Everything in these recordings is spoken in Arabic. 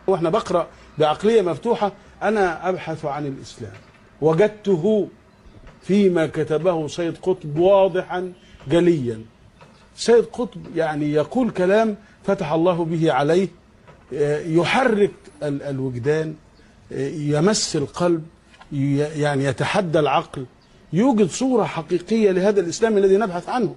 واحنا بقرأ بعقلية مفتوحة أنا أبحث عن الإسلام، وجدته فيما كتبه سيد قطب واضحا جليا. سيد قطب يعني يقول كلام فتح الله به عليه، يحرك الوجدان، يمس القلب، يعني يتحدى العقل، يوجد صورة حقيقية لهذا الإسلام الذي نبحث عنه.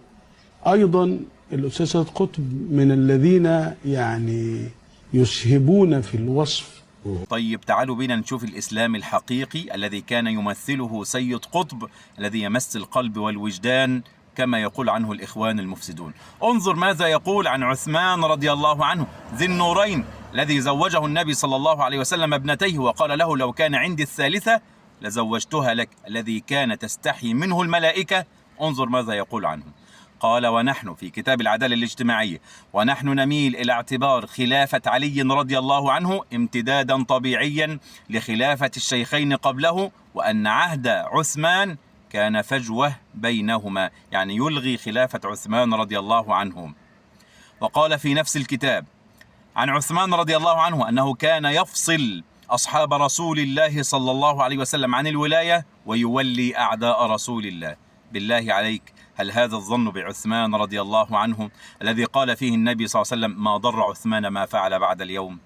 أيضا الأستاذ سيد قطب من الذين يعني يسهبون في الوصف. طيب تعالوا بينا نشوف الإسلام الحقيقي الذي كان يمثله سيد قطب، الذي يمس القلب والوجدان كما يقول عنه الإخوان المفسدون. انظر ماذا يقول عن عثمان رضي الله عنه ذي النورين الذي زوجه النبي صلى الله عليه وسلم ابنتيه، وقال له: لو كان عندي الثالثة لزوجتها لك، الذي كان تستحي منه الملائكة. انظر ماذا يقول عنه. قال: ونحن في كتاب العدالة الاجتماعية: ونحن نميل إلى اعتبار خلافة علي رضي الله عنه امتدادا طبيعيا لخلافة الشيخين قبله، وأن عهد عثمان كان فجوة بينهما، يعني يلغي خلافة عثمان رضي الله عنهم. وقال في نفس الكتاب عن عثمان رضي الله عنه أنه كان يفصل أصحاب رسول الله صلى الله عليه وسلم عن الولاية ويولي أعداء رسول الله. بالله عليك، هل هذا الظن بعثمان رضي الله عنه الذي قال فيه النبي صلى الله عليه وسلم: ما ضر عثمان ما فعل بعد اليوم؟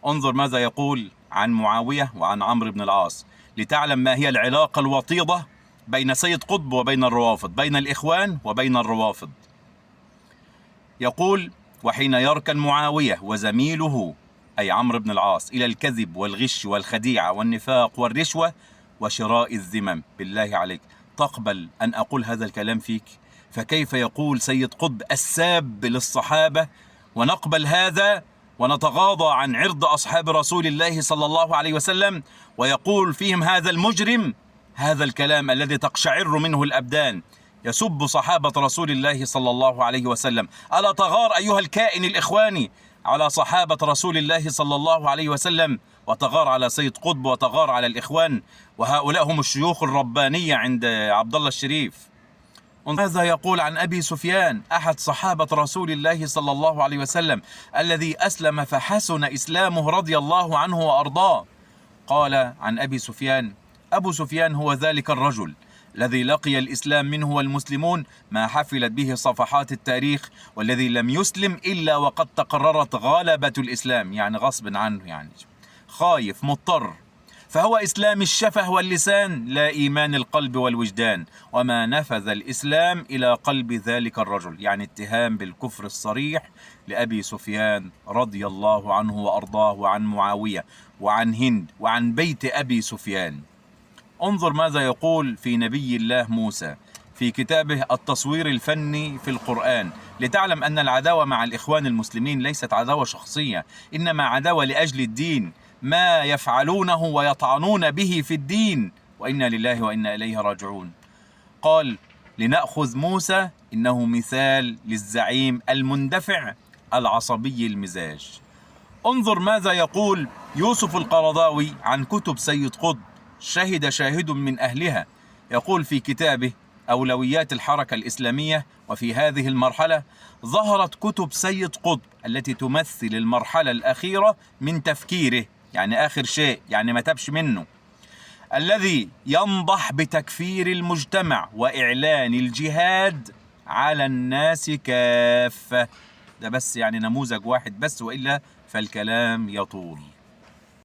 انظر ماذا يقول عن معاوية وعن عمرو بن العاص لتعلم ما هي العلاقة الوطيدة بين سيد قطب وبين الروافض، بين الإخوان وبين الروافض. يقول: وحين يركن معاوية وزميله أي عمرو بن العاص إلى الكذب والغش والخديعة والنفاق والرشوة وشراء الذمم، بالله عليك تقبل أن أقول هذا الكلام فيك؟ فكيف يقول سيد قطب الساب للصحابة ونقبل هذا ونتغاضى عن عرض أصحاب رسول الله صلى الله عليه وسلم، ويقول فيهم هذا المجرم هذا الكلام الذي تقشعر منه الأبدان، يسب صحابة رسول الله صلى الله عليه وسلم؟ ألا تغار أيها الكائن الإخواني على صحابة رسول الله صلى الله عليه وسلم، وتغار على سيد قطب وتغار على الإخوان، وهؤلاء هم الشيوخ الربانية عند عبد الله الشريف. ماذا يقول عن أبي سفيان أحد صحابة رسول الله صلى الله عليه وسلم الذي أسلم فحسن إسلامه رضي الله عنه وأرضاه؟ قال عن أبي سفيان: أبو سفيان هو ذلك الرجل الذي لقي الإسلام منه والمسلمون ما حفلت به صفحات التاريخ، والذي لم يسلم إلا وقد تقررت غلبة الإسلام، يعني غصب عنه، يعني خايف مضطر. فهو إسلام الشفه واللسان لا إيمان القلب والوجدان، وما نفذ الإسلام إلى قلب ذلك الرجل، يعني اتهام بالكفر الصريح لأبي سفيان رضي الله عنه وأرضاه، وعن معاوية وعن هند وعن بيت أبي سفيان. انظر ماذا يقول في نبي الله موسى في كتابه التصوير الفني في القرآن، لتعلم أن العداوة مع الإخوان المسلمين ليست عداوة شخصية، إنما عداوة لأجل الدين، ما يفعلونه ويطعنون به في الدين، وإنا لله وإنا إليه راجعون. قال: لنأخذ موسى إنه مثال للزعيم المندفع العصبي المزاج. انظر ماذا يقول يوسف القرضاوي عن كتب سيد قطب، شهد شاهد من أهلها، يقول في كتابه أولويات الحركة الإسلامية: وفي هذه المرحلة ظهرت كتب سيد قطب التي تمثل المرحلة الأخيرة من تفكيره، يعني آخر شيء، يعني ما تبش منه، الذي ينضح بتكفير المجتمع وإعلان الجهاد على الناس كافة. ده بس يعني نموذج واحد بس، وإلا فالكلام يطول.